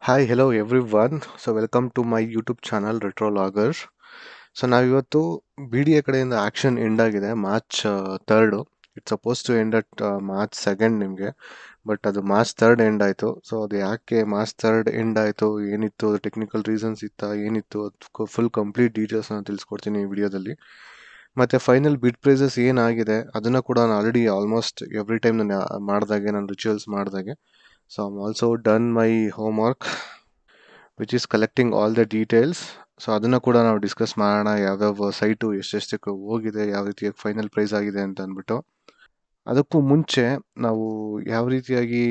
Hi, hello everyone. So welcome to my YouTube channel retro logger. So ನಾವಿವತ್ತು B D A ಕಡೆಯಿಂದ auction end ಆಗಿದೆ March 3rd. It's suppose to end at March 2nd ನಿಮಗೆ, but ಅದು March 3rd end ಆಯಿತು. So ಅದು ಯಾಕೆ March 3rd end ಆಯಿತು, ಏನಿತ್ತು, ಅದು ಟೆಕ್ನಿಕಲ್ ರೀಸನ್ಸ್ ಇತ್ತಾ, ಏನಿತ್ತು, ಅದು ಫುಲ್ ಕಂಪ್ಲೀಟ್ ಡೀಟೇಲ್ಸ್ನ ತಿಳಿಸ್ಕೊಡ್ತೀನಿ ಈ ವಿಡಿಯೋದಲ್ಲಿ. ಮತ್ತು ಫೈನಲ್ ಬಿಡ್ ಪ್ರೈಸಸ್ ಏನಾಗಿದೆ ಅದನ್ನು ಕೂಡ ನಾನು ಆಲ್ರೆಡಿ ಆಲ್ಮೋಸ್ಟ್ ಎವ್ರಿ ಟೈಮ್ ನಾನು ಮಾಡಿದಾಗೆ, ನಾನು ರಿಚುವಲ್ಸ್ ಮಾಡಿದಾಗೆ. So I'm also done my homework which is collecting all the details. So ಅದನ್ನು ಕೂಡ ನಾವು ಡಿಸ್ಕಸ್ ಮಾಡೋಣ, ಯಾವ್ಯಾವ ಸೈಟು ಎಷ್ಟೆಷ್ಟಕ್ಕೆ ಹೋಗಿದೆ, ಯಾವ ರೀತಿಯಾಗಿ ಫೈನಲ್ ಪ್ರೈಸ್ ಆಗಿದೆ ಅಂತ ಅಂದ್ಬಿಟ್ಟು. ಅದಕ್ಕೂ ಮುಂಚೆ ನಾವು ಯಾವ ರೀತಿಯಾಗಿ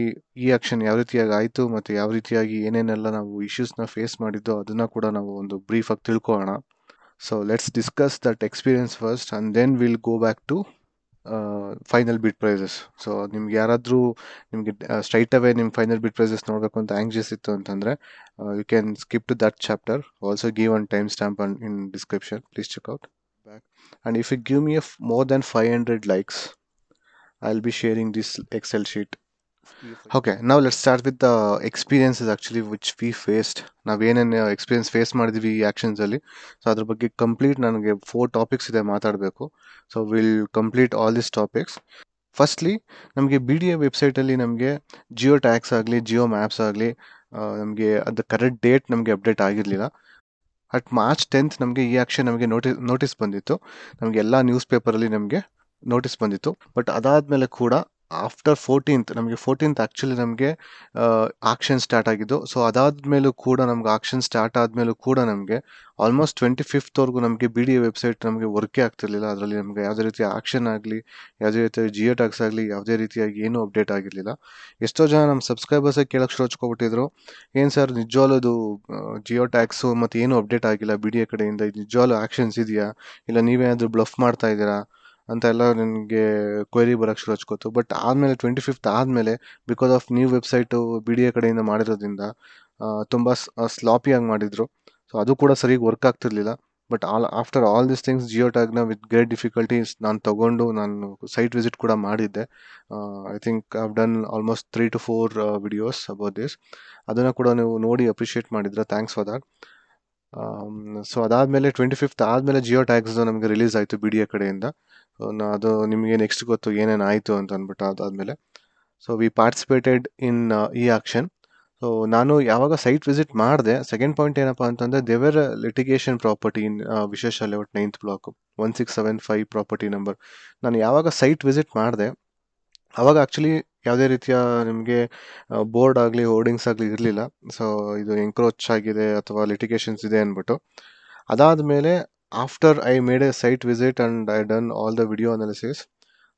ಈ ಆಕ್ಷನ್ ಯಾವ ರೀತಿಯಾಗಿ ಆಯಿತು ಮತ್ತು ಯಾವ ರೀತಿಯಾಗಿ ಏನೇನೆಲ್ಲ ನಾವು ಇಶ್ಯೂಸ್ನ ಫೇಸ್ ಮಾಡಿದ್ದೋ ಅದನ್ನು ಕೂಡ ನಾವು ಒಂದು ಬ್ರೀಫಾಗಿ ತಿಳ್ಕೊಳ್ಳೋಣ. So let's discuss that experience first and then will go back to final bid prices. So ನಿಮ್ಗೆ ಯಾರಾದರೂ ನಿಮಗೆ ಸ್ಟ್ರೈಟ್ ಅವೇ ನಿಮ್ಮ ಫೈನಲ್ ಬಿಡ್ ಪ್ರೈಸಸ್ ನೋಡಬೇಕು ಅಂತ ಆಂಗ್ಷಿಯಸ್ ಇತ್ತು ಅಂತಂದರೆ you can skip to that chapter. Also give one time stamp in description, please check out back. And if you give me more than 500 likes, I'll be sharing this Excel sheet. Okay, now let's start with the experiences actually which we faced. ನಾವೇನೇನು experience face ಮಾಡಿದ್ವಿ ಈ ಆ್ಯಕ್ಷನ್ಸಲ್ಲಿ, so ಅದ್ರ ಬಗ್ಗೆ complete ನನಗೆ 4 topics ಇದೆ ಮಾತಾಡಬೇಕು. So will complete all this topics. Firstly ನಮಗೆ B D A ವೆಬ್ಸೈಟಲ್ಲಿ ನಮಗೆ ಜಿಯೋ ಟ್ಯಾಕ್ಸ್ ಆಗಲಿ, ಜಿಯೋ ಮ್ಯಾಪ್ಸ್ ಆಗಲಿ, ನಮಗೆ ಅದು ಕರೆಕ್ಟ್ ಡೇಟ್ ನಮಗೆ ಅಪ್ಡೇಟ್ ಆಗಿರಲಿಲ್ಲ. ಅಟ್ ಮಾರ್ಚ್ 10th ನಮಗೆ ಈ ಆಕ್ಷನ್ ನಮಗೆ ನೋಟಿಸ್ ಬಂದಿತ್ತು, ನಮಗೆ ಎಲ್ಲ ನ್ಯೂಸ್ ಪೇಪರಲ್ಲಿ ನಮಗೆ ನೋಟಿಸ್ ಬಂದಿತ್ತು. ಬಟ್ ಅದಾದಮೇಲೆ ಕೂಡ ಆಫ್ಟರ್ 14th ನಮಗೆ 14th ಆ್ಯಕ್ಚುಲಿ ನಮಗೆ ಆಕ್ಷನ್ ಸ್ಟಾರ್ಟ್ ಆಗಿದ್ದು. ಸೊ ಅದಾದಮೇಲೂ ಕೂಡ ನಮ್ಗೆ ಆಕ್ಷನ್ ಸ್ಟಾರ್ಟ್ ಆದಮೇಲೂ ಕೂಡ ನಮಗೆ ಆಲ್ಮೋಸ್ಟ್ 25th ನಮಗೆ ಬಿ ಡಿ ಎ ವೆಬ್ಸೈಟ್ ನಮಗೆ ವರ್ಕೇ ಆಗ್ತಿರ್ಲಿಲ್ಲ. ಅದರಲ್ಲಿ ನಮಗೆ ಯಾವುದೇ ರೀತಿಯ ಆಕ್ಷನ್ ಆಗಲಿ, ಯಾವುದೇ ರೀತಿಯ ಜಿಯೋ ಟ್ಯಾಕ್ಸ್ ಆಗಲಿ, ಯಾವುದೇ ರೀತಿಯಾಗಿ ಏನೂ ಅಪ್ಡೇಟ್ ಆಗಿರಲಿಲ್ಲ. ಎಷ್ಟೋ ಜನ ನಮ್ಮ ಸಬ್ಸ್ಕ್ರೈಬರ್ಸೇ ಕೇಳೋಕ್ಕೆ ಶುರು ಹಚ್ಕೊಬಿಟ್ಟಿದ್ರು, ಏನು ಸರ್ ನಿಜವಾಗ್ಲೂ ಜಿಯೋ ಟ್ಯಾಕ್ಸು ಮತ್ತು ಏನೂ ಅಪ್ಡೇಟ್ ಆಗಿಲ್ಲ ಬಿ ಡಿ ಎ ಕಡೆಯಿಂದ, ಇದು ನಿಜವಾಗ್ಲೂ ಆಕ್ಷನ್ಸ್ ಇದೆಯಾ, ಇಲ್ಲ ನೀವೇನಾದರೂ ಬ್ಲಫ್ ಮಾಡ್ತಾ ಇದ್ದೀರಾ ಅಂತ ಎಲ್ಲ ನನಗೆ ಕ್ವೆರಿ ಬರೋಕ್ಕೆ ಶುರು ಹಚ್ಕೋತು. ಬಟ್ ಆದಮೇಲೆ 25th ಆದಮೇಲೆ because of new website B D A ಕಡೆಯಿಂದ ಮಾಡಿರೋದ್ರಿಂದ ತುಂಬ ಸ್ಲಾಪಿಯಾಗಿ ಮಾಡಿದರು. ಸೊ ಅದು ಕೂಡ ಸರಿಯಾಗಿ ವರ್ಕ್ ಆಗ್ತಿರ್ಲಿಲ್ಲ. But after all this things geo ಟ್ಯಾಗ್ನ ವಿತ್ ಗ್ರೇಟ್ ಡಿಫಿಕಲ್ಟೀಸ್ ನಾನು ತಗೊಂಡು ನಾನು ಸೈಟ್ ವಿಸಿಟ್ ಕೂಡ ಮಾಡಿದ್ದೆ. I think I have done almost 3 to 4 videos about this. ಅದನ್ನು ಕೂಡ ನೀವು ನೋಡಿ ಅಪ್ರಿಷಿಯೇಟ್ ಮಾಡಿದ್ರೆ ಥ್ಯಾಂಕ್ಸ್ ಫಾರ್ ದ್ಯಾಟ್. ಸೊ ಅದಾದಮೇಲೆ 25th ಆದಮೇಲೆ ಜಿಯೋ ಟ್ಯಾಗ್ಸ್ ನಮಗೆ ರಿಲೀಸ್ ಆಯಿತು ಬಿ ಡಿ ಎ ಕಡೆಯಿಂದ. ಅದು ನಿಮಗೆ ನೆಕ್ಸ್ಟ್ ಗೊತ್ತು ಏನೇನು ಆಯಿತು ಅಂತ ಅಂದ್ಬಿಟ್ಟು. ಅದಾದಮೇಲೆ ಸೊ ವಿ ಪಾರ್ಟಿಸಿಪೇಟೆಡ್ ಇನ್ ಈ ಆಕ್ಷನ್. ಸೊ ನಾನು ಯಾವಾಗ ಸೈಟ್ ವಿಸಿಟ್ ಮಾಡಿದೆ, ಸೆಕೆಂಡ್ ಪಾಯಿಂಟ್ ಏನಪ್ಪ ಅಂತಂದರೆ ದೇವರ್ ಲಿಟಿಗೇಷನ್ ಪ್ರಾಪರ್ಟಿ ಇನ್ ವಿಶೇಷ layout 9th block 1675 property number. ನಾನು ಯಾವಾಗ ಸೈಟ್ ವಿಸಿಟ್ ಮಾಡಿದೆ ಆವಾಗ ಆ್ಯಕ್ಚುಲಿ ಯಾವುದೇ ರೀತಿಯ ನಿಮಗೆ ಬೋರ್ಡ್ ಆಗಲಿ ಹೋರ್ಡಿಂಗ್ಸ್ ಆಗಲಿ ಇರಲಿಲ್ಲ. ಸೊ ಇದು ಎಂಕ್ರೋಚ್ ಆಗಿದೆ ಅಥವಾ ಲಿಟಿಗೇಷನ್ಸ್ ಇದೆ ಅಂದ್ಬಿಟ್ಟು. ಅದಾದಮೇಲೆ after I made A site visit and I done all the video analysis.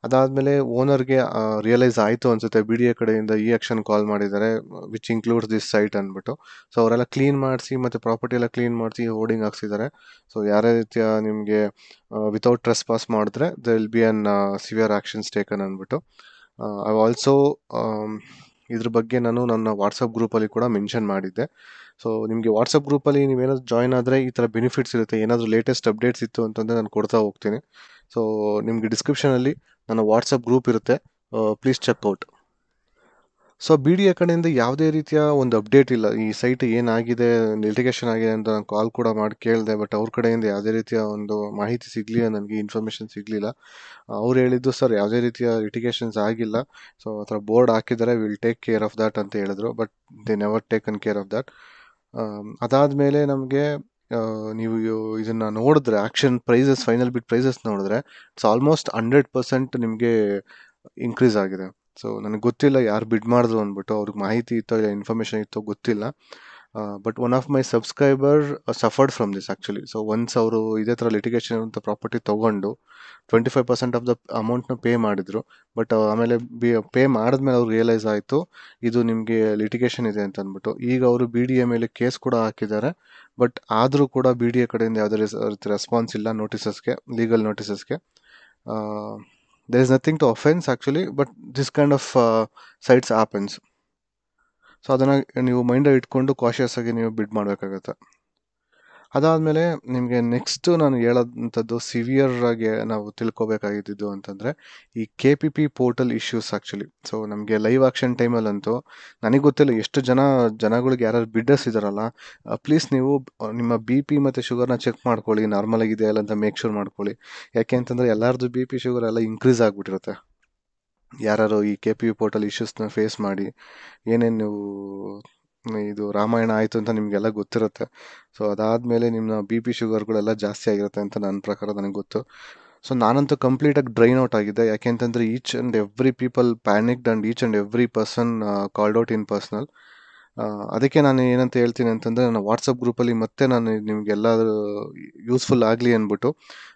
ಅದಾದಮೇಲೆ ಓನರ್ಗೆ ರಿಯಲೈಸ್ ಆಯಿತು ಅನಿಸುತ್ತೆ, ಬಿ ಡಿ ಎ ಕಡೆಯಿಂದ ಈ ಆಕ್ಷನ್ ಕಾಲ್ ಮಾಡಿದ್ದಾರೆ ವಿಚ್ ಇನ್ಕ್ಲೂಡ್ಸ್ ದಿಸ್ ಸೈಟ್ ಅಂದ್ಬಿಟ್ಟು. ಸೊ ಅವರೆಲ್ಲ ಕ್ಲೀನ್ ಮಾಡಿಸಿ ಮತ್ತು ಪ್ರಾಪರ್ಟಿ ಎಲ್ಲ ಕ್ಲೀನ್ ಮಾಡಿಸಿ ಹೋರ್ಡಿಂಗ್ ಹಾಕ್ಸಿದ್ದಾರೆ. ಸೊ ಯಾರೇ ರೀತಿಯ ನಿಮಗೆ ವಿತೌಟ್ ಟ್ರೆಸ್ ಪಾಸ್ ಮಾಡಿದ್ರೆ there will be an severe actions taken ಅಂದ್ಬಿಟ್ಟು. ಐ ಆಲ್ಸೋ ಇದ್ರ ಬಗ್ಗೆ ನಾನು ನನ್ನ ವಾಟ್ಸಪ್ ಗ್ರೂಪಲ್ಲಿ ಕೂಡ ಮೆನ್ಷನ್ ಮಾಡಿದ್ದೆ. ಸೊ ನಿಮಗೆ ವಾಟ್ಸಪ್ ಗ್ರೂಪಲ್ಲಿ ನೀವೇನಾದರೂ ಜಾಯ್ನ್ ಆದರೆ ಈ ಥರ ಬೆನಿಫಿಟ್ಸ್ ಇರುತ್ತೆ. ಏನಾದರೂ ಲೇಟೆಸ್ಟ್ ಅಪ್ಡೇಟ್ಸ್ ಇತ್ತು ಅಂತಂದರೆ ನಾನು ಕೊಡ್ತಾ ಹೋಗ್ತೀನಿ. ಸೊ ನಿಮಗೆ ಡಿಸ್ಕ್ರಿಪ್ಷನಲ್ಲಿ ನನ್ನ ವಾಟ್ಸಪ್ ಗ್ರೂಪ್ ಇರುತ್ತೆ, please check out. So B D A ಕಡೆಯಿಂದ ಯಾವುದೇ ರೀತಿಯ ಒಂದು ಅಪ್ಡೇಟ್ ಇಲ್ಲ. ಈ ಸೈಟ್ ಏನಾಗಿದೆ, ಲಿಟಿಗೇಷನ್ ಆಗಿದೆ ಅಂತ ನಾನು ಕಾಲ್ ಕೂಡ ಮಾಡಿ ಕೇಳಿದೆ, ಬಟ್ ಅವ್ರ ಕಡೆಯಿಂದ ಯಾವುದೇ ರೀತಿಯ ಒಂದು ಮಾಹಿತಿ ಸಿಗಲಿಲ್ಲ, ನನಗೆ ಇನ್ಫಾರ್ಮೇಷನ್ ಸಿಗಲಿಲ್ಲ. ಅವ್ರು ಹೇಳಿದ್ದು ಸರ್ ಯಾವುದೇ ರೀತಿಯ ಲಿಟಿಗೇಷನ್ಸ್ ಆಗಿಲ್ಲ, ಸೊ ಆ ಥರ ಬೋರ್ಡ್ ಹಾಕಿದ್ದಾರೆ, will take care of that ಅಂತ ಹೇಳಿದ್ರು. But they never taken care of that. ಅದಾದಮೇಲೆ ನಮಗೆ ನೀವು ಇದನ್ನು ನೋಡಿದ್ರೆ action prices, final bid prices ನೋಡಿದ್ರೆ ಇಟ್ಸ್ ಆಲ್ಮೋಸ್ಟ್ 100% ನಿಮಗೆ ಇನ್ಕ್ರೀಸ್ ಆಗಿದೆ. ಸೊ ನನಗೆ ಗೊತ್ತಿಲ್ಲ ಯಾರು ಬಿಡ್ ಮಾಡಿದ್ರು ಅಂದ್ಬಿಟ್ಟು, ಅವ್ರಿಗೆ ಮಾಹಿತಿ ಇತ್ತೋ ಇಲ್ಲ ಇನ್ಫಾರ್ಮೇಷನ್ ಇತ್ತೋ ಗೊತ್ತಿಲ್ಲ. But one of my subscriber suffered from this actually. So once ಅವರು ಇದೇ ಥರ ಲಿಟಿಗೇಷನ್ ಅಂತ ಪ್ರಾಪರ್ಟಿ ತೊಗೊಂಡು 25% ಆಫ್ ದ ಅಮೌಂಟ್ನ ಪೇ ಮಾಡಿದರು. ಬಟ್ ಆಮೇಲೆ ಪೇ ಮಾಡಿದ್ಮೇಲೆ ಅವ್ರಿಗೆ ರಿಯಲೈಸ್ ಆಯಿತು ಇದು ನಿಮಗೆ ಲಿಟಿಗೇಷನ್ ಇದೆ ಅಂತ ಅಂದ್ಬಿಟ್ಟು. ಈಗ ಅವರು ಬಿ ಡಿ ಎ ಮೇಲೆ ಕೇಸ್ ಕೂಡ ಹಾಕಿದ್ದಾರೆ. ಬಟ್ ಆದರೂ ಕೂಡ ಬಿ ಡಿ ಎ ಕಡೆಯಿಂದ ಯಾವುದೇ ರೀತಿ ರೆಸ್ಪಾನ್ಸ್ ಇಲ್ಲ ನೋಟಿಸಸ್ಗೆ, legal ನೋಟಿಸಸ್ಗೆ. there is nothing to offense actually, but this kind of sites happens. So ಅದನ್ನು ನೀವು ಮೈಂಡಲ್ಲಿ ಇಟ್ಕೊಂಡು ಕಾಷಿಯಸ್ ಆಗಿ ನೀವು ಬಿಡ್ ಮಾಡಬೇಕಾಗತ್ತೆ. ಅದಾದಮೇಲೆ ನಿಮಗೆ ನೆಕ್ಸ್ಟ್ ನಾನು ಹೇಳೋಂಥದ್ದು ಸಿವಿಯರ್ ಆಗಿ ನಾವು ತಿಳ್ಕೊಬೇಕಾಗಿದ್ದು ಅಂತಂದರೆ ಈ KPP portal issues actually. So ನಮಗೆ ಲೈವ್ ಆಕ್ಷನ್ ಟೈಮಲ್ಲಂತೂ ನನಗೆ ಗೊತ್ತಿಲ್ಲ ಎಷ್ಟು ಜನಗಳಿಗೆ ಯಾರು ಬಿಡ್ಡರ್ಸ್ ಇದ್ದಾರಲ್ಲ, ಪ್ಲೀಸ್ ನೀವು ನಿಮ್ಮ BP ಮತ್ತು ಶುಗರ್ನ ಚೆಕ್ ಮಾಡ್ಕೊಳ್ಳಿ, ನಾರ್ಮಲ್ ಆಗಿದೆ ಅಲ್ಲ ಅಂತ ಮೇಕ್ ಶೂರ್ ಮಾಡ್ಕೊಳ್ಳಿ. ಯಾಕೆ ಅಂತಂದರೆ ಎಲ್ಲರದ್ದು BP ಶುಗರ್ ಎಲ್ಲ ಇನ್ಕ್ರೀಸ್ ಆಗಿಬಿಟ್ಟಿರುತ್ತೆ. ಯಾರು ಈ KPP ಪೋರ್ಟಲ್ ಇಶ್ಯೂಸ್ನ ಫೇಸ್ ಮಾಡಿ ಏನೇನು ನೀವು ಇದು ರಾಮಾಯಣ ಆಯಿತು ಅಂತ ನಿಮಗೆಲ್ಲ ಗೊತ್ತಿರುತ್ತೆ. ಸೊ ಅದಾದಮೇಲೆ ನಿಮ್ಮ BP ಶುಗರ್ಗಳೆಲ್ಲ ಜಾಸ್ತಿ ಆಗಿರುತ್ತೆ ಅಂತ ನನ್ನ ಪ್ರಕಾರ ನನಗೆ ಗೊತ್ತು. ಸೊ ನಾನಂತೂ ಕಂಪ್ಲೀಟಾಗಿ ಡ್ರೈನ್ ಔಟ್ ಆಗಿದೆ. ಯಾಕೆ ಅಂತಂದರೆ each and every people panicked and each and every person called out in personal. ಅದಕ್ಕೆ ನಾನು ಏನಂತ ಹೇಳ್ತೀನಿ ಅಂತಂದರೆ, ನನ್ನ ವಾಟ್ಸಪ್ ಗ್ರೂಪಲ್ಲಿ ಮತ್ತೆ ನಾನು ನಿಮಗೆಲ್ಲ ಯೂಸ್ಫುಲ್ ಆಗಲಿ ಅಂದ್ಬಿಟ್ಟು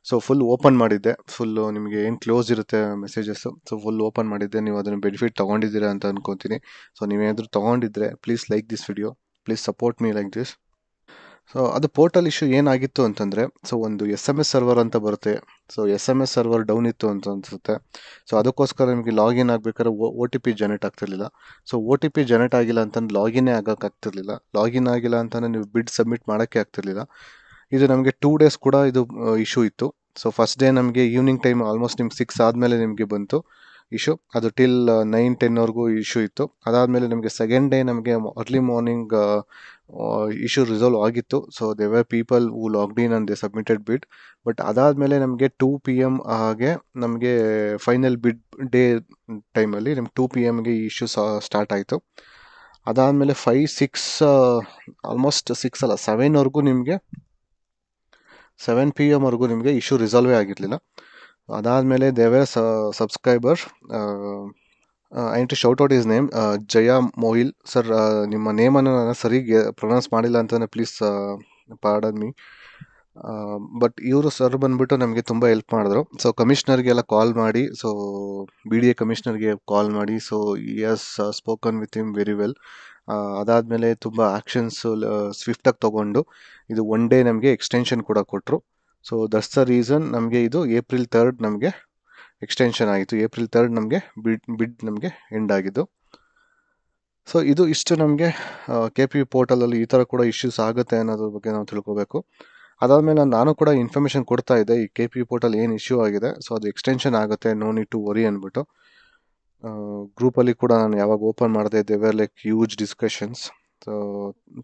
ಸೊ ಫುಲ್ ಓಪನ್ ಮಾಡಿದ್ದೆ. ಫುಲ್ಲು ನಿಮಗೆ ಏನು ಕ್ಲೋಸ್ ಇರುತ್ತೆ ಮೆಸೇಜಸ್ಸು, ಸೊ ಫುಲ್ ಓಪನ್ ಮಾಡಿದ್ದೆ. ನೀವು ಅದನ್ನು ಬೆನಿಫಿಟ್ ತೊಗೊಂಡಿದ್ದೀರಾ ಅಂತ ಅನ್ಕೊತೀನಿ. ಸೊ ನೀವೇನಾದರೂ ತೊಗೊಂಡಿದ್ರೆ please like this video, please support me like this. So ಅದು ಪೋರ್ಟಲ್ ಇಶ್ಯೂ ಏನಾಗಿತ್ತು ಅಂತಂದರೆ, ಸೊ ಒಂದು SMS ಸರ್ವರ್ ಅಂತ ಬರುತ್ತೆ. ಸೊ SMS ಸರ್ವರ್ ಡೌನ್ ಇತ್ತು ಅಂತ ಅನಿಸುತ್ತೆ. ಸೊ ಅದಕ್ಕೋಸ್ಕರ ನಿಮಗೆ ಲಾಗಿನ್ ಆಗಬೇಕಾದ್ರೆ OTP ಜನರೇಟ್ ಆಗ್ತಿರ್ಲಿಲ್ಲ. ಸೊ OTP ಜನರೇಟ್ ಆಗಿಲ್ಲ ಅಂತಂದು ಲಾಗಿನ್ನೇ ಆಗೋಕ್ಕಾಗ್ತಿರ್ಲಿಲ್ಲ. ಲಾಗಿನ್ ಆಗಿಲ್ಲ ಅಂತಂದರೆ ನೀವು ಬಿಡ್ ಸಬ್ಮಿಟ್ ಮಾಡೋಕ್ಕೆ ಆಗ್ತಿರ್ಲಿಲ್ಲ. ಇದು ನಮಗೆ 2 ಡೇಸ್ ಕೂಡ ಇದು ಇಶ್ಯೂ ಇತ್ತು. ಸೊ ಫಸ್ಟ್ ಡೇ ನಮಗೆ ಈವ್ನಿಂಗ್ ಟೈಮ್ ಆಲ್ಮೋಸ್ಟ್ ನಿಮ್ಗೆ 6 ಆದಮೇಲೆ ನಿಮಗೆ ಬಂತು ಇಶ್ಯೂ. ಅದು ಟಿಲ್ 9-10ವರೆಗೂ ಇಶ್ಯೂ ಇತ್ತು. ಅದಾದಮೇಲೆ ನಮಗೆ ಸೆಕೆಂಡ್ ಡೇ ನಮಗೆ ಅರ್ಲಿ ಮಾರ್ನಿಂಗ್ ಇಶ್ಯೂ ರಿಸಾಲ್ವ್ ಆಗಿತ್ತು. So they var people who logged in and they submitted ಬಿಡ್. ಬಟ್ ಅದಾದಮೇಲೆ ನಮಗೆ 2 PM ಹಾಗೆ ನಮಗೆ ಫೈನಲ್ ಬಿಡ್ ಡೇ ಟೈಮಲ್ಲಿ ನಮ್ಗೆ 2 PMಗೆ ಈ ಇಶ್ಯೂ ಸ್ಟಾರ್ಟ್ ಆಯಿತು. ಅದಾದಮೇಲೆ 5-6 ಆಲ್ಮೋಸ್ಟ್ 6 ಅಲ್ಲ 7ವರೆಗೂ ನಿಮಗೆ 7 PM ನಿಮಗೆ ಇಶ್ಯೂ ರಿಸಾಲ್ವೇ ಆಗಿರಲಿಲ್ಲ. ಅದಾದಮೇಲೆ ದೇವೇ subscriber I to shout out his name Jaya Mohil sir. ನಿಮ್ಮ ನೇಮನ್ನು ನಾನು ಸರಿಗೆ ಪ್ರೊನೌನ್ಸ್ ಮಾಡಿಲ್ಲ ಅಂತಲೇ ಪ್ಲೀಸ್ ಪಾರ್ಡನ್ ಮೀ. ಬಟ್ ಇವರು ಸರ್ ಬಂದ್ಬಿಟ್ಟು ನಮಗೆ ತುಂಬ ಹೆಲ್ಪ್ ಮಾಡಿದ್ರು. ಸೊ ಕಮಿಷ್ನರ್ಗೆಲ್ಲ ಕಾಲ್ ಮಾಡಿ, ಸೊ BDA ಕಮಿಷ್ನರ್ಗೆ ಕಾಲ್ ಮಾಡಿ, so as spoken with him very well. ಅದಾದಮೇಲೆ ತುಂಬ ಆ್ಯಕ್ಷನ್ಸ್ ಸ್ವಿಫ್ಟಾಗಿ ತೊಗೊಂಡು ಇದು 1 ಡೇ ನಮಗೆ ಎಕ್ಸ್ಟೆನ್ಷನ್ ಕೂಡ ಕೊಟ್ಟರು. ಸೊ ದಟ್ಸ್ ದ ರೀಸನ್ ನಮಗೆ ಇದು April 3rd ನಮಗೆ ಎಕ್ಸ್ಟೆನ್ಷನ್ ಆಯಿತು. April 3rd ನಮಗೆ ಬಿಡ್ ನಮಗೆ ಎಂಡ್ ಆಗಿದ್ದು. ಸೊ ಇದು ಇಷ್ಟು ನಮಗೆ KPP ಪೋರ್ಟಲಲ್ಲಿ ಈ ಥರ ಕೂಡ ಇಶ್ಯೂಸ್ ಆಗುತ್ತೆ ಅನ್ನೋದ್ರ ಬಗ್ಗೆ ನಾವು ತಿಳ್ಕೊಬೇಕು. ಅದಾದಮೇಲೆ ನಾನು ಕೂಡ ಇನ್ಫಾರ್ಮೇಷನ್ ಕೊಡ್ತಾ ಇದ್ದೆ, ಈ KPP ಪೋರ್ಟಲ್ ಏನು ಇಶ್ಯೂ ಆಗಿದೆ, ಸೊ ಅದು ಎಕ್ಸ್ಟೆನ್ಷನ್ ಆಗುತ್ತೆ, ನೋ ನೀಡ್ ಟು ವರಿ ಅಂದ್ಬಿಟ್ಟು. ಗ್ರೂಪಲ್ಲಿ ಕೂಡ ನಾನು ಯಾವಾಗ ಓಪನ್ ಮಾಡಿದೆ they were like huge discussions. So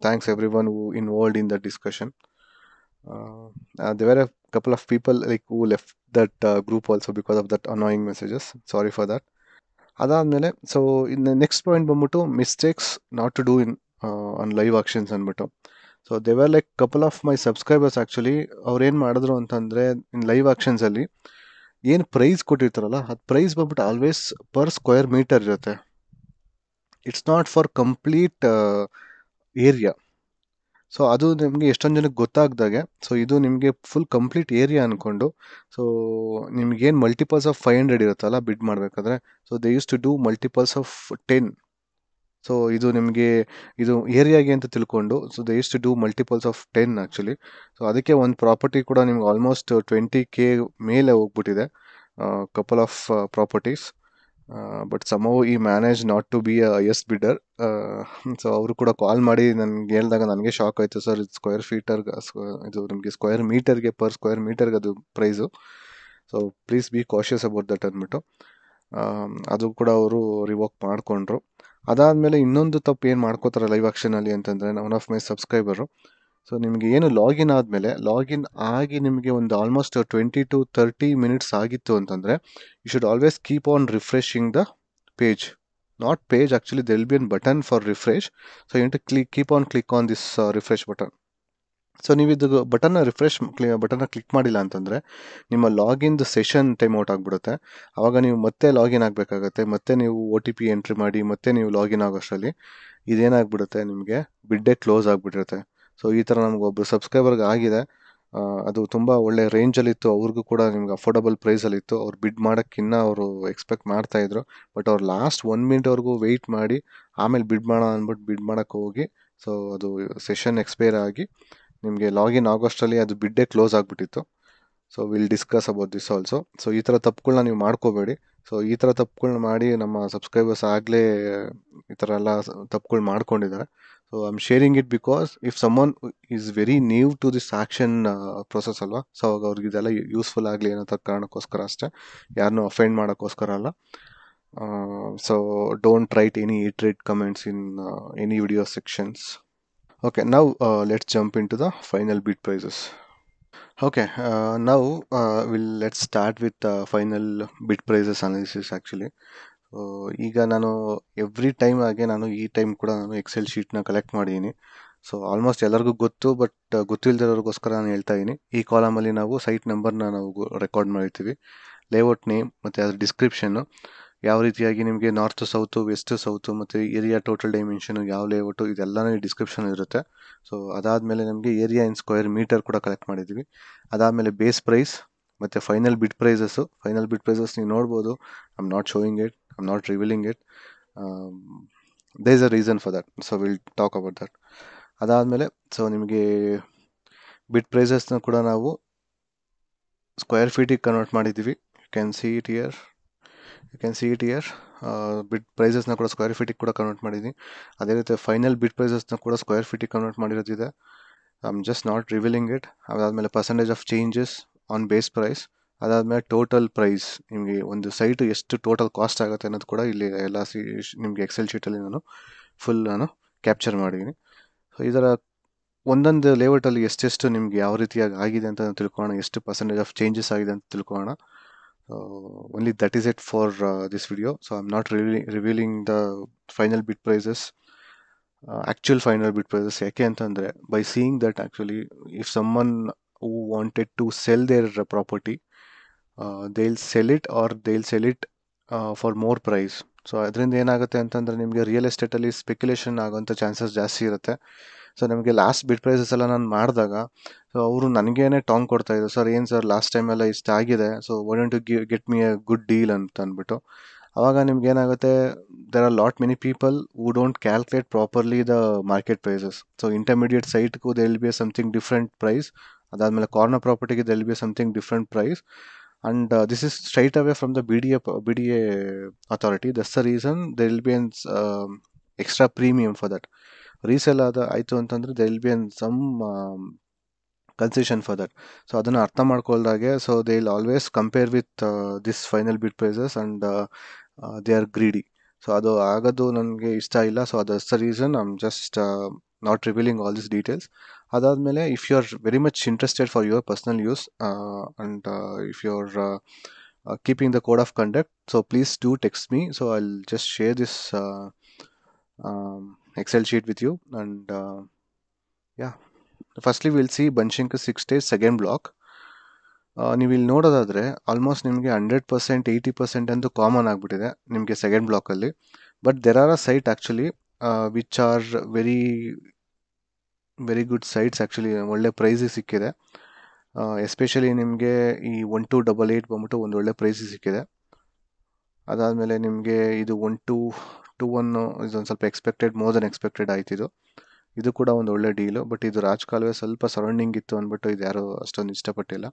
thanks every one who involved in that discussion. There were a couple of people like who left that group also because of that annoying messages. Sorry for that. ಅದಾದಮೇಲೆ so ಇನ್ನು next point ಬಂದ್ಬಿಟ್ಟು mistakes not to do in on live auctions ಅಂದ್ಬಿಟ್ಟು. So they were like couple of my subscribers actually ಅವ್ರು ಏನು ಮಾಡಿದ್ರು ಅಂತಂದರೆ, ಇನ್ live ಆಕ್ಷನ್ಸಲ್ಲಿ ಏನು price ಕೊಟ್ಟಿರ್ತಾರಲ್ಲ ಅದು ಪ್ರೈಸ್ ಬಂದ್ಬಿಟ್ಟು ಆಲ್ವೇಸ್ ಪರ್ ಸ್ಕ್ವೇರ್ ಮೀಟರ್ ಇರುತ್ತೆ. It's not for complete area. So ಅದು ನಿಮಗೆ ಎಷ್ಟೊಂದು ಜನಕ್ಕೆ ಗೊತ್ತಾಗ್ದಾಗೆ, ಸೊ ಇದು ನಿಮಗೆ ಫುಲ್ ಕಂಪ್ಲೀಟ್ ಏರಿಯಾ ಅಂದ್ಕೊಂಡು, ಸೊ ನಿಮಗೇನು ಮಲ್ಟಿಪಲ್ಸ್ ಆಫ್ 500 ಇರುತ್ತಲ್ಲ ಬಿಡ್ ಮಾಡಬೇಕಾದ್ರೆ, so they used to do multiples of 10. So ಇದು ನಿಮಗೆ ಇದು ಏರಿಯಾಗೆ ಅಂತ ತಿಳ್ಕೊಂಡು, so they used to do multiples of 10 actually. So ಅದಕ್ಕೆ ಒಂದು ಪ್ರಾಪರ್ಟಿ ಕೂಡ ನಿಮ್ಗೆ ಆಲ್ಮೋಸ್ಟ್ 20K ಮೇಲೆ ಹೋಗ್ಬಿಟ್ಟಿದೆ, couple of properties. But somehow ಈ manage not to be as bidder. So ಅವರು ಕೂಡ ಕಾಲ್ ಮಾಡಿ ನನಗೆ ಹೇಳಿದಾಗ ನನಗೆ ಶಾಕ್ ಆಯಿತು, ಸರ್ ಇದು ಸ್ಕ್ವೇರ್ ಫೀಟರ್ಗೆ ಇದು ನಿಮಗೆ ಸ್ಕ್ವೇರ್ ಮೀಟರ್ಗೆ ಪರ್ ಸ್ಕ್ವೇರ್ ಮೀಟರ್ಗೆ ಅದು price. So please be cautious about that ಅಂದ್ಬಿಟ್ಟು ಅದು ಕೂಡ ಅವರು ರಿವೋಕ್ ಮಾಡಿಕೊಂಡ್ರು. ಅದಾದಮೇಲೆ ಇನ್ನೊಂದು ತಪ್ಪು ಏನು ಮಾಡ್ಕೋತಾರೆ ಲೈವ್ ಆಕ್ಷನಲ್ಲಿ ಅಂತಂದರೆ, one of my subscriber, so ನಿಮಗೆ ಏನು ಲಾಗಿನ್ ಆದಮೇಲೆ ಲಾಗಿನ್ ಆಗಿ ನಿಮಗೆ ಒಂದು ಆಲ್ಮೋಸ್ಟ್ 20 to 30 minutes ಆಗಿತ್ತು ಅಂತಂದರೆ, you should always keep on refreshing the page. Not page actually, there will be an button for refresh. So you to keep on this refresh button. So ನೀವು ಇದು ಬಟನ್ನ click ಮಾಡಿಲ್ಲ ಅಂತಂದರೆ ನಿಮ್ಮ ಲಾಗಿನ್ದು session time out ಆಗಿಬಿಡುತ್ತೆ. ಆವಾಗ ನೀವು ಮತ್ತೆ ಲಾಗಿನ್ ಆಗಬೇಕಾಗತ್ತೆ, ಮತ್ತೆ ನೀವು OTP ಎಂಟ್ರಿ ಮಾಡಿ ಮತ್ತೆ ನೀವು ಲಾಗಿನ್ ಆಗೋಷ್ಟರಲ್ಲಿ ಇದೇನಾಗ್ಬಿಡುತ್ತೆ, ನಿಮಗೆ ಬಿಡ್ಡೇ ಕ್ಲೋಸ್ ಆಗಿಬಿಟ್ಟಿರುತ್ತೆ. ಸೊ ಈ ಥರ ನಮ್ಗೆ ಒಬ್ಬರು ಸಬ್ಸ್ಕ್ರೈಬರ್ಗೆ ಆಗಿದೆ. ಅದು ತುಂಬ ಒಳ್ಳೆ ರೇಂಜಲ್ಲಿತ್ತು, ಅವ್ರಿಗೂ ಕೂಡ ನಿಮ್ಗೆ ಅಫೋರ್ಡಬಲ್ ಪ್ರೈಸಲ್ಲಿತ್ತು. ಅವ್ರು ಬಿಡ್ ಮಾಡೋಕ್ಕಿನ್ನ ಅವರು ಎಕ್ಸ್ಪೆಕ್ಟ್ ಮಾಡ್ತಾಯಿದ್ರು. ಬಟ್ ಅವ್ರು ಲಾಸ್ಟ್ 1 minute ವೆಯ್ಟ್ ಮಾಡಿ ಆಮೇಲೆ ಬಿಡ್ ಮಾಡೋಣ ಅಂದ್ಬಿಟ್ಟು ಬಿಡ್ ಮಾಡೋಕ್ಕೆ ಹೋಗಿ, ಸೊ ಅದು ಸೆಷನ್ ಎಕ್ಸ್ಪೈರ್ ಆಗಿ ನಿಮಗೆ ಲಾಗಿನ್ ಆಗೋಷ್ಟರಲ್ಲಿ ಅದು ಬಿಡ್ಡೇ ಕ್ಲೋಸ್ ಆಗಿಬಿಟ್ಟಿತ್ತು. So will discuss about this also. So ಈ ಥರ ತಪ್ಪುಗಳನ್ನ ನೀವು ಮಾಡ್ಕೋಬೇಡಿ. ಸೊ ಈ ಥರ ತಪ್ಪುಗಳನ್ನ ಮಾಡಿ ನಮ್ಮ ಸಬ್ಸ್ಕ್ರೈಬರ್ಸ್ ಆಗಲೇ ಈ ಥರ ಎಲ್ಲ ತಪ್ಪುಗಳು ಮಾಡ್ಕೊಂಡಿದ್ದಾರೆ. So I am sharing it because if someone is very new to this auction process ಅಲ್ವಾ, ಸೊ ಅವಾಗ ಅವ್ರಿಗೆ ಇದೆಲ್ಲ ಯೂಸ್ಫುಲ್ ಆಗಲಿ ಅನ್ನೋ ಕಾರಣಕ್ಕೋಸ್ಕರ ಅಷ್ಟೇ, ಯಾರನ್ನೂ ಅಫೆಂಡ್ ಮಾಡೋಕ್ಕೋಸ್ಕರ ಅಲ್ಲ. So don't write any iterate comments in any video sections. Okay, now let's jump into the final bid prices. Okay, now let's start with final bid prices analysis actually. ಈಗ ನಾನು every time ಹಾಗೆ ನಾನು ಈ time ಕೂಡ ನಾನು Excel ಶೀಟ್ನ collect ಮಾಡಿದ್ದೀನಿ. So almost ಎಲ್ಲರಿಗೂ ಗೊತ್ತು, ಬಟ್ ಗೊತ್ತಿಲ್ಲದಿರೋರಿಗೋಸ್ಕರ ನಾನು ಹೇಳ್ತಾ ಇದ್ದೀನಿ. ಈ ಕಾಲಮಲ್ಲಿ ನಾವು ಸೈಟ್ ನಂಬರ್ನ ನಾವು ರೆಕಾರ್ಡ್ ಮಾಡಿರ್ತೀವಿ, ಲೇಔಟ್ ನೇಮ್ ಮತ್ತು ಅದ್ರ ಡಿಸ್ಕ್ರಿಪ್ಷನ್ನು, ಯಾವ ರೀತಿಯಾಗಿ ನಿಮಗೆ ನಾರ್ತ್ ಸೌತು, ವೆಸ್ಟ್ ಸೌತು ಮತ್ತು ಏರಿಯಾ ಟೋಟಲ್ ಡೈಮೆನ್ಷನು, ಯಾವ ಲೇಔಟು, ಇದೆಲ್ಲನೂ ಡಿಸ್ಕ್ರಿಪ್ಷನ್ ಇರುತ್ತೆ. ಸೊ ಅದಾದಮೇಲೆ ನಮಗೆ ಏರಿಯಾ ಇನ್ ಸ್ಕ್ವೇರ್ ಮೀಟರ್ ಕೂಡ ಕಲೆಕ್ಟ್ ಮಾಡಿದ್ದೀವಿ. ಅದಾದಮೇಲೆ ಬೇಸ್ ಪ್ರೈಸ್ ಮತ್ತು final bid prices. Final bid prices ನೀವು ನೋಡ್ಬೋದು. I am not showing it, I am not revealing it. There is a reason for that, so will talk about that. ಅದಾದಮೇಲೆ so ನಿಮಗೆ bid ಪ್ರೈಸಸ್ನ ಕೂಡ ನಾವು square ಫೀಟಿಗೆ convert ಮಾಡಿದ್ದೀವಿ. You can see it here. Bid ಪ್ರೈಸಸ್ನ ಕೂಡ square ಫೀಟಿಗೆ ಕೂಡ ಕನ್ವರ್ಟ್ ಮಾಡಿದ್ದೀನಿ. ಅದೇ ರೀತಿ ಫೈನಲ್ ಬಿಡ್ ಪ್ರೈಸಸ್ನ ಕೂಡ ಸ್ಕ್ವೇರ್ ಫೀಟಿಗೆ ಕನ್ವರ್ಟ್ ಮಾಡಿರೋದಿದೆ. I am just not revealing it. ಅದಾದಮೇಲೆ percentage of changes on base price. ಅದಾದಮೇಲೆ ಟೋಟಲ್ ಪ್ರೈಸ್, ನಿಮಗೆ ಒಂದು ಸೈಟ್ ಎಷ್ಟು ಟೋಟಲ್ ಕಾಸ್ಟ್ ಆಗುತ್ತೆ ಅನ್ನೋದು ಕೂಡ ಇಲ್ಲಿ ಎಲ್ಲ ನಿಮಗೆ ಎಕ್ಸೆಲ್ ಶೀಟಲ್ಲಿ ನಾನು ಕ್ಯಾಪ್ಚರ್ ಮಾಡಿದ್ದೀನಿ. ಸೊ ಇದರ ಒಂದೊಂದು ಲೇಔಟಲ್ಲಿ ಎಷ್ಟೆಷ್ಟು ನಿಮಗೆ ಯಾವ ರೀತಿಯಾಗಿ ಆಗಿದೆ ಅಂತ ತಿಳ್ಕೊಳ್ಳೋಣ, ಎಷ್ಟು ಪರ್ಸೆಂಟೇಜ್ ಆಫ್ ಚೇಂಜಸ್ ಆಗಿದೆ ಅಂತ ತಿಳ್ಕೊಳ್ಳೋಣ. Only that is it for this video. So I'm not really revealing the final bid prices, actual final bid prices. ಯಾಕೆ ಅಂತಂದರೆ, by seeing that actually if someone who wanted to sell their property, they'll sell it or they'll sell it for more price. So ಅದರಿಂದ ಏನಾಗುತ್ತೆ ಅಂತಂದರೆ ನಿಮಗೆ real ಎಸ್ಟೇಟಲ್ಲಿ speculation ಆಗೋಂಥ chances ಜಾಸ್ತಿ ಇರುತ್ತೆ. So ನಮಗೆ last ಬಿಡ್ ಪ್ರೈಸಸ್ ಎಲ್ಲ ನಾನು ಮಾಡಿದಾಗ ಸೊ ಅವರು ನನಗೇನೆ ಟಾಂಗ್ ಕೊಡ್ತಾಯಿದ್ರು, ಸರ್ ಏನು ಸರ್ ಲಾಸ್ಟ್ ಟೈಮೆಲ್ಲ ಇಷ್ಟ ಆಗಿದೆ, so why don't you get me a good deal ಅಂತ ಅಂದ್ಬಿಟ್ಟು. ಆವಾಗ ನಿಮ್ಗೆ ಏನಾಗುತ್ತೆ, there are lot many people who don't calculate properly the market prices. So intermediate ಸೈಟ್ಗೂ they will be something different price. ಅದಾದಮೇಲೆ ಕಾರ್ನರ್ ಪ್ರಾಪರ್ಟಿಗೆ they will be something different price. And this is straight away from the BDA authority. That's the reason there will be an extra premium for that. Resell ಆಯಿತು ಅಂತಂದರೆ there will be some concession for that. So ಅದನ್ನು ಅರ್ಥ ಮಾಡ್ಕೊಳ್ದಾಗೆ so they will always compare with this final bid prices and they are greedy. So ಅದು ಆಗೋದು ನನಗೆ ಇಷ್ಟ ಇಲ್ಲ. So that's the reason I am just not revealing all this details. ಅದಾದಮೇಲೆ if you are very much interested for your personal use and if you are keeping the code of conduct, so please do text me. So I'll just share this Excel sheet with you. And yeah, firstly will see Banashankari 6 days second block. ನೀವು ಇಲ್ಲಿ ನೋಡೋದಾದರೆ almost ನಿಮಗೆ 100%, 80% ಅಂತೂ common ಆಗಿಬಿಟ್ಟಿದೆ ನಿಮಗೆ second ಬ್ಲಾಕಲ್ಲಿ. But there are a site actually which are very very good sites actually. ಒಳ್ಳೆ ಪ್ರೈಸಿಗೆ ಸಿಕ್ಕಿದೆ. ಎಸ್ಪೆಷಲಿ ನಿಮಗೆ ಈ 1288 ಬಂದ್ಬಿಟ್ಟು ಒಂದು ಒಳ್ಳೆ ಪ್ರೈಸಿಗೆ ಸಿಕ್ಕಿದೆ. ಅದಾದಮೇಲೆ ನಿಮಗೆ ಇದು 1221 ಇದೊಂದು ಸ್ವಲ್ಪ ಎಕ್ಸ್ಪೆಕ್ಟೆಡ್, ಮೋರ್ ದೆನ್ ಎಕ್ಸ್ಪೆಕ್ಟೆಡ್ ಆಯ್ತಿದು. ಇದು ಕೂಡ ಒಂದು ಒಳ್ಳೆ ಡೀಲು. ಬಟ್ ಇದು ರಾಜಕಾಲುವೆ ಸ್ವಲ್ಪ ಸರೌಂಡಿಂಗ್ ಇತ್ತು ಅಂದ್ಬಿಟ್ಟು ಇದು ಯಾರೂ ಅಷ್ಟೊಂದು ಇಷ್ಟಪಟ್ಟಿಲ್ಲ.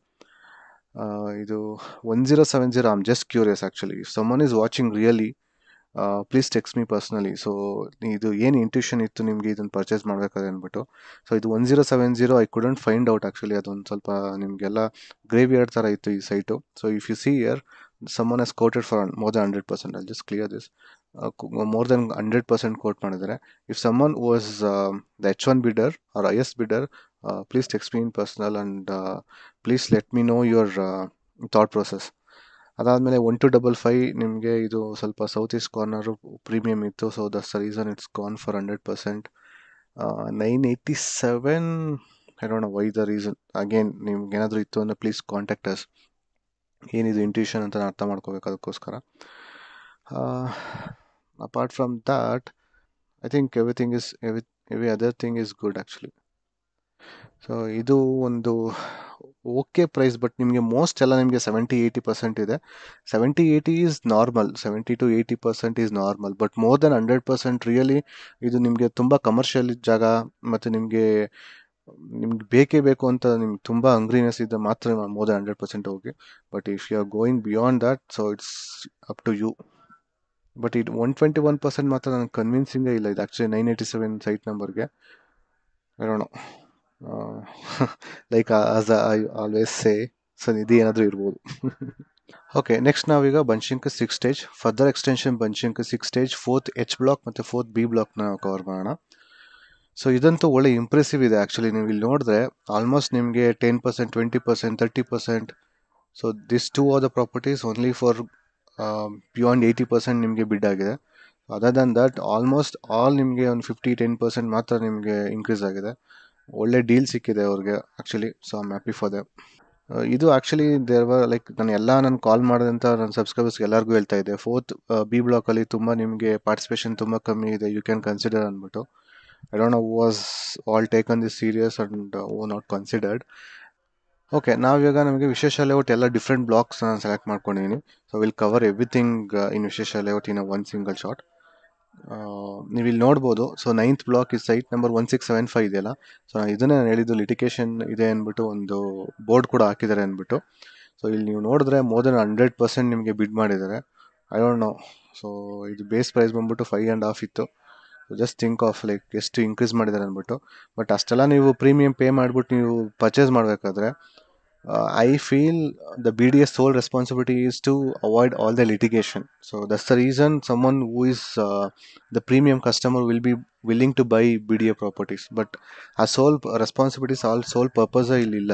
ಇದು 1070. I am just curious actually. If someone is watching really, please text me personally. So ಇದು ಏನು ಇಂಟ್ಯೂಷನ್ ಇತ್ತು ನಿಮಗೆ ಇದನ್ನು ಪರ್ಚೇಸ್ ಮಾಡಬೇಕಾದ್ರೆ ಅಂದ್ಬಿಟ್ಟು. ಸೊ ಇದು 1070 I couldn't find out actually. ಅದೊಂದು ಸ್ವಲ್ಪ ನಿಮಗೆಲ್ಲ ಗ್ರೇವ್ ಯಾರ್ಡ್ ಥರ ಇತ್ತು ಈ site. So if U C year someone has quoted for more than 100%. I'll just clear this. More than 100% quote ಮಾಡಿದ್ದಾರೆ. If someone was the H1 bidder or highest bidder, please text me in personal and please let me know your thought process. ಅದಾದಮೇಲೆ 1255 ನಿಮಗೆ ಇದು ಸ್ವಲ್ಪ south East corner premium ಇತ್ತು. So that's the reason it's gone for 100%. 987, I don't know why the reason. Again ನಿಮ್ಗೆ ಏನಾದರೂ ಇತ್ತು ಅಂದರೆ please contact us. ಏನಿದು ಇಂಟ್ಯೂಷನ್ ಅಂತ ಅರ್ಥ ಮಾಡ್ಕೋಬೇಕು ಅದಕ್ಕೋಸ್ಕರ. Apart from that I think every other thing is good actually. So ಇದು ಒಂದು ಓಕೆ ಪ್ರೈಸ್. ಬಟ್ ನಿಮಗೆ ಮೋಸ್ಟ್ ಎಲ್ಲ ನಿಮಗೆ 70-80% ಇದೆ. 70-80 is normal, 70-80% is normal. But more than 100% really ಇದು ನಿಮಗೆ ತುಂಬ ಕಮರ್ಷಿಯಲ್ ಜಾಗ ಮತ್ತು ನಿಮಗೆ ನಿಮ್ಗೆ ಬೇಕೇ ಬೇಕು ಅಂತ ನಿಮ್ಗೆ ತುಂಬ ಹಂಗ್ರಿನೆಸ್ ಇದ್ದ ಮಾತ್ರ ಮೋರ್ ದನ್ 100% ಹೋಗಿ. But if you are going beyond that, so it's up to you. But ಇದು 121% ಮಾತ್ರ ನನಗೆ ಕನ್ವಿನ್ಸಿಂಗೇ ಇಲ್ಲ. ಇದು ಆ್ಯಕ್ಚುಲಿ 987 ಸೈಟ್ ನಂಬರ್ಗೆ. I don't know. Like as I always say, so ಇದು ಏನಾದರೂ ಇರ್ಬೋದು. ಓಕೆ, ನೆಕ್ಸ್ಟ್ ನಾವೀಗ Banashankari 6 stage further extension Banashankari 6 stage 4th H block ಮತ್ತು 4th B ಬ್ಲಾಕ್ನ ಕವರ್ ಮಾಡೋಣ. ಸೊ ಇದಂತೂ ಒಳ್ಳೆ ಇಂಪ್ರೆಸಿವ್ ಇದೆ ಆ್ಯಕ್ಚುಲಿ. ನೀವು ಇಲ್ಲಿ ನೋಡಿದ್ರೆ ಆಲ್ಮೋಸ್ಟ್ ನಿಮಗೆ 10%, 20%, 30%. So this two are the properties only for beyond 80% ನಿಮಗೆ ಬಿಡ್ ಆಗಿದೆ. Other than that almost all ನಿಮಗೆ ಒಂದು 50-10% ಮಾತ್ರ ನಿಮಗೆ ಇನ್ಕ್ರೀಸ್ ಆಗಿದೆ. ಒಳ್ಳೆ ಡೀಲ್ ಸಿಕ್ಕಿದೆ ಅವ್ರಿಗೆ actually. So I am happy for them. ಇದು ಆ್ಯಕ್ಚುಲಿ ದೇರ್ ವರ್ ಲೈಕ್ ನಾನು ಕಾಲ್ ಮಾಡಿದಂಥ ನನ್ನ ಸಬ್ಸ್ಕ್ರೈಬರ್ಸ್ಗೆ ಎಲ್ಲರಿಗೂ ಹೇಳ್ತಾ ಇದ್ದೆ, 4th B ಬ್ಲಾಕಲ್ಲಿ ತುಂಬ ನಿಮಗೆ ಪಾರ್ಟಿಸಿಪೇಷನ್ ತುಂಬ ಕಮ್ಮಿ ಇದೆ, ಯು ಕ್ಯಾನ್ ಕನ್ಸಿಡರ್ ಅಂದ್ಬಿಟ್ಟು. I don't know who was all taken this serious and who not considered. Okay, ನಾವಿವಾಗ ನಮಗೆ ವಿಶೇಷ ಲೇಔಟ್ ಎಲ್ಲ ಡಿಫ್ರೆಂಟ್ ಬ್ಲಾಕ್ಸ್ ನಾನು ಸೆಲೆಕ್ಟ್ ಮಾಡ್ಕೊಂಡಿದ್ದೀನಿ. So will cover everything in ವಿಶೇಷ layout in one single shot. ನೀವು ಇಲ್ಲಿ ನೋಡ್ಬೋದು. ಸೊ 9th ಬ್ಲಾಕ್ ಈ ಸೈಟ್ ನಂಬರ್ 1675 ಇದೆಯಲ್ಲ. ಸೊ ಇದನ್ನೇ ನಾನು ಹೇಳಿದ್ದು, ಲಿಟಿಗೇಷನ್ ಇದೆ ಅಂದ್ಬಿಟ್ಟು ಒಂದು ಬೋರ್ಡ್ ಕೂಡ ಹಾಕಿದ್ದಾರೆ ಅಂದ್ಬಿಟ್ಟು. ಸೊ ಇಲ್ಲಿ ನೀವು ನೋಡಿದ್ರೆ ಮೋರ್ ದೆನ್ 100% ನಿಮಗೆ ಬಿಡ್ ಮಾಡಿದ್ದಾರೆ. I don't no. ಸೊ ಇದು ಬೇಸ್ ಪ್ರೈಸ್ ಬಂದ್ಬಿಟ್ಟು 5.5 ಇತ್ತು. ಜಸ್ಟ್ ಥಿಂಕ್ ಆಫ್ ಲೈಕ್ ಎಷ್ಟು ಇನ್ಕ್ರೀಸ್ ಮಾಡಿದ್ದಾರೆ ಅಂದ್ಬಿಟ್ಟು. ಬಟ್ ಅಷ್ಟೆಲ್ಲ ನೀವು ಪ್ರೀಮಿಯಂ ಪೇ ಮಾಡಿಬಿಟ್ಟು ನೀವು ಪರ್ಚೇಸ್ ಮಾಡಬೇಕಾದ್ರೆ, I feel the BDS sole responsibility is to avoid all the litigation. So that's the reason someone who is the premium customer will be willing to buy BDA properties. But a sole responsibility is all sole purpose ಇಲ್ಲ.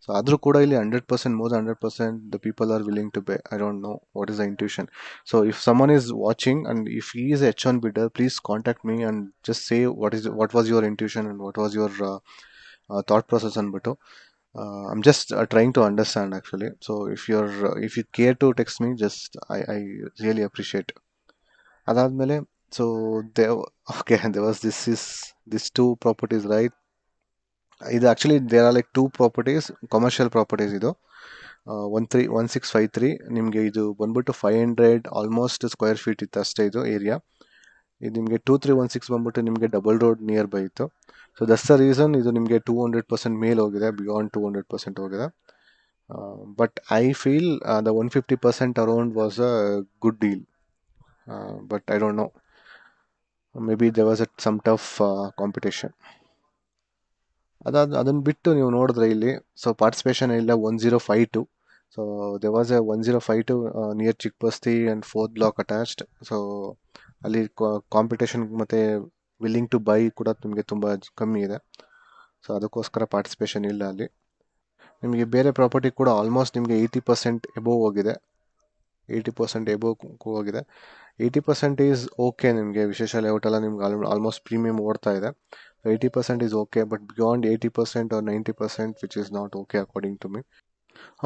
So ಆದರೂ ಕೂಡ ಇಲ್ಲಿ 100%, more than 100% the people are willing to pay. I don't know what is the intuition. So if someone is watching and if he is a H1 bidder, please contact me and just say what was your intuition and what was your thought process ಅಂದ್ಬಿಟ್ಟು. I'm just trying to understand actually. So if you care to text me, just I really appreciate. ಅದಾದ್ಮೇಲೆ so there okay, there was this two properties, right? ಇದು actually there are like two properties, commercial properties ಇದು. 1653 ನಿಮಗೆ ಇದು ಬಂದ್ಬಿಟ್ಟು 500 almost square feet ಇತ್ತು ಅಷ್ಟೇ ಇದು area. ಇದು ನಿಮಗೆ 2316 ಬಂದ್ಬಿಟ್ಟು ನಿಮಗೆ ಡಬಲ್ ರೋಡ್ ನಿಯರ್ ಬೈ ಇತ್ತು. ಸೊ ದಟ್ಸ್ ದ ರೀಸನ್ ಇದು ನಿಮಗೆ 200% ಮೇಲ್ ಹೋಗಿದೆ, ಬಿಯಾಂಡ್ 200% ಹೋಗಿದೆ. But I feel the 150% around was a good deal. But I don't know, maybe there was some tough competition. ಅದನ್ನು ಬಿಟ್ಟು ನೀವು ನೋಡಿದ್ರೆ ಇಲ್ಲಿ ಸೊ ಪಾರ್ಟಿಸಿಪೇಷನ್ ಇಲ್ಲ 1052. So there was a 1052 near Chikkabasti and 4th block attached. So ಅಲ್ಲಿ competition ಮತ್ತು willing to buy ಕೂಡ ನಿಮಗೆ ತುಂಬ ಕಮ್ಮಿ ಇದೆ. ಸೊ ಅದಕ್ಕೋಸ್ಕರ ಪಾರ್ಟಿಸಿಪೇಷನ್ ಇಲ್ಲ ಅಲ್ಲಿ. ನಿಮಗೆ ಬೇರೆ ಪ್ರಾಪರ್ಟಿ ಕೂಡ ಆಲ್ಮೋಸ್ಟ್ ನಿಮಗೆ 80% ಎಬೋವ್ ಹೋಗಿದೆ. 80% ಎಬೋವ್ ಹೋಗಿದೆ. 80% ಈಸ್ ಓಕೆ. ನಿಮಗೆ ವಿಶೇಷ ಲೇಔಟ್ ಎಲ್ಲ ನಿಮ್ಗೆ ಆಲ್ಮೋಸ್ಟ್ ಪ್ರೀಮಿಯಂ ಓಡ್ತಾ ಇದೆ. 80% is okay, but beyond 80% or 90% which is not okay according to me.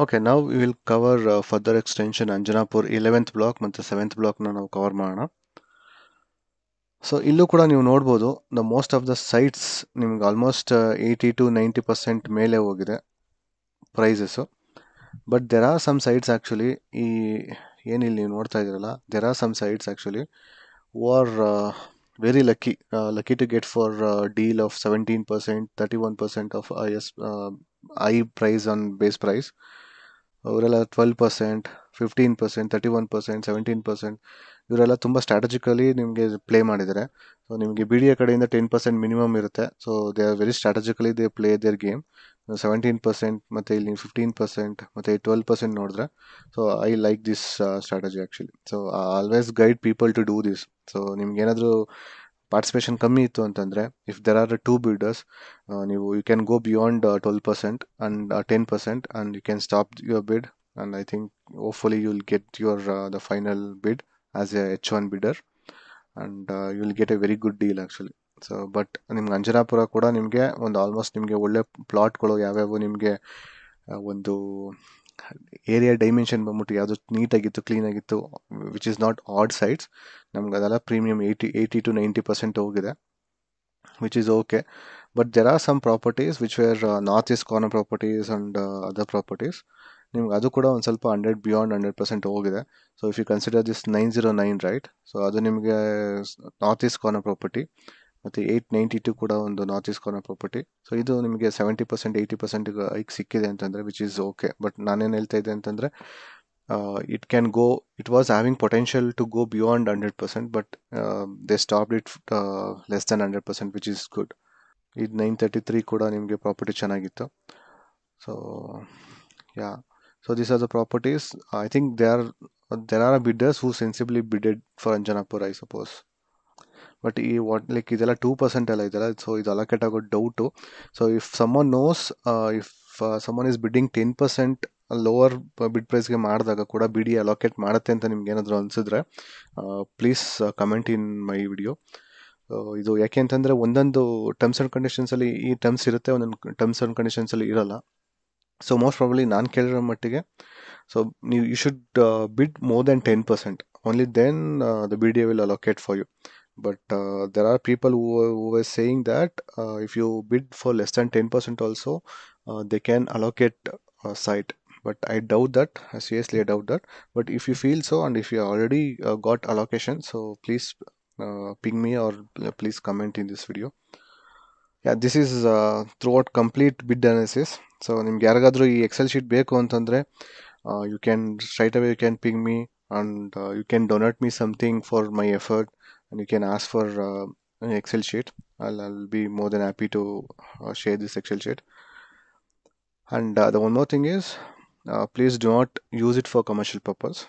Okay, ನಾವು we will cover further extension Anjanapura 11th block ಮತ್ತು 7th ಬ್ಲಾಕ್ನ ನಾವು ಕವರ್ ಮಾಡೋಣ. ಸೊ ಇಲ್ಲೂ ಕೂಡ ನೀವು ನೋಡ್ಬೋದು, the most of the sites ನಿಮ್ಗೆ ಆಲ್ಮೋಸ್ಟ್ 80-90% ಮೇಲೆ ಹೋಗಿದೆ prices. But there are some sites actually, ಈ ಏನಿಲ್ಲಿ ನೀವು ನೋಡ್ತಾ ಇದ್ದೀರಲ್ಲ, there are some sites actually who are very lucky to get for deal off 17%, 31% off I price on base price. ಅವರೆಲ್ಲ 12%, 15%, 31%, 17%, ಇವರೆಲ್ಲ ತುಂಬ ಸ್ಟ್ರಾಟಜಿಕಲಿ ನಿಮಗೆ ಪ್ಲೇ ಮಾಡಿದ್ದಾರೆ. ಸೊ ನಿಮಗೆ ಬಿ ಡಿ ಎ ಕಡೆಯಿಂದ 10% ಮಿನಿಮಮ್ ಇರುತ್ತೆ. So they are very strategically they play their game. 17% ಮತ್ತು ಇಲ್ಲಿ 15% ಮತ್ತು 12% ನೋಡಿದ್ರೆ, so I like this strategy actually. So I always guide people to do this. So ನಿಮ್ಗೇನಾದರೂ ಪಾರ್ಟಿಸಿಪೇಷನ್ ಕಮ್ಮಿ ಇತ್ತು ಅಂತಂದರೆ, ಇಫ್ ದೆರ್ ಆರ್ 2 ಬಿಲ್ಡರ್ಸ್, ನೀವು you can go beyond 12% and 10% and you can stop your bid. And I think hopefully you will get your the final ಬಿಡ್ as A H1 bidder and you will get a very good deal actually. So but ನಿಮ್ಗೆ ಅಂಜನಾಪುರ ಕೂಡ ನಿಮಗೆ ಒಂದು almost ನಿಮಗೆ ಒಳ್ಳೆ ಪ್ಲಾಟ್ಗಳು ಯಾವ್ಯಾವು ನಿಮಗೆ ಒಂದು ಏರಿಯಾ ಡೈಮೆನ್ಷನ್ ಬಂದ್ಬಿಟ್ಟು ಯಾವುದು ನೀಟಾಗಿತ್ತು, ಕ್ಲೀನಾಗಿತ್ತು, which is not odd sites, ನಮ್ಗೆ ಅದೆಲ್ಲ ಪ್ರೀಮಿಯಮ್ 80-90% ಹೋಗಿದೆ, which is okay. But there are some properties which where north east corner properties and other properties, ನಿಮ್ಗೆ ಅದು ಕೂಡ ಒಂದು ಸ್ವಲ್ಪ 100 ಬಿಯಾಂಡ್ 100% ಹೋಗಿದೆ. So if you consider this 909 right, so ಅದು ನಿಮಗೆ ನಾರ್ತ್ ಈಸ್ಟ್ ಕಾರ್ನರ್ ಪ್ರಾಪರ್ಟಿ. ಮತ್ತು 892 ಕೂಡ ಒಂದು north east corner property. So ಇದು ನಿಮಗೆ 70% 80% ಹೈಕ್ ಸಿಕ್ಕಿದೆ ಅಂತಂದರೆ ವಿಚ್ ಈಸ್ ಓಕೆ. ಬಟ್ ನಾನೇನು ಹೇಳ್ತಾ ಇದ್ದೆ ಅಂತಂದರೆ it can go, it was having potential to go beyond 100%, but they stopped it less than 100%, which is good. ಇದು 933 ಕೂಡ ನಿಮಗೆ ಪ್ರಾಪರ್ಟಿ ಚೆನ್ನಾಗಿತ್ತು. So yeah, so these are the properties. I think there are bidders who sensibly bidded for Anjanapur, I suppose. But ಈ what like ಇದೆಲ್ಲ 2% ಎಲ್ಲ ಇದೆಲ್ಲ, so ಇದು allocate ಆಗೋ doubt. So if someone knows, if someone is bidding 10% lower bid ಪ್ರೈಸ್ಗೆ ಮಾಡಿದಾಗ ಕೂಡ B D allocate ಮಾಡುತ್ತೆ ಅಂತ ನಿಮ್ಗೆ ಏನಾದರೂ ಅನಿಸಿದ್ರೆ please comment in my video. ಇದು ಯಾಕೆ ಅಂತಂದರೆ ಒಂದೊಂದು ಟರ್ಮ್ಸ್ ಆ್ಯಂಡ್ ಕಂಡೀಷನ್ಸಲ್ಲಿ ಈ ಟರ್ಮ್ಸ್ ಇರುತ್ತೆ, ಒಂದೊಂದು ಟರ್ಮ್ಸ್ ಆ್ಯಂಡ್ ಕಂಡೀಷನ್ಸಲ್ಲಿ ಇರಲ್ಲ. ಸೊ ಮೋಸ್ಟ್ ಪ್ರಾಬಬ್ಲಿ ನಾನು ಕೇಳಿರೋ ಮಟ್ಟಿಗೆ, ಸೊ ನೀವು you should bid more then 10%, only then the B D A will allocate for you. But there are people who were saying that if you bid for less than 10% also, they can allocate a site. But I doubt that. Seriously, I doubt that. But if you feel so, and if you already got allocation, so please ping me, or please comment in this video. Yeah, this is throughout complete bid analysis. So ನಿಮ್ಗೆ ಯಾರಿಗಾದ್ರೂ ಈ Excel sheet ಬೇಕು ಅಂತಂದರೆ you can straight away you can ping me, and you can donate me something for my effort, and you can ask for an Excel sheet. I'll be more than happy to share this Excel sheet. And the one more thing is, please do not use it for commercial purpose.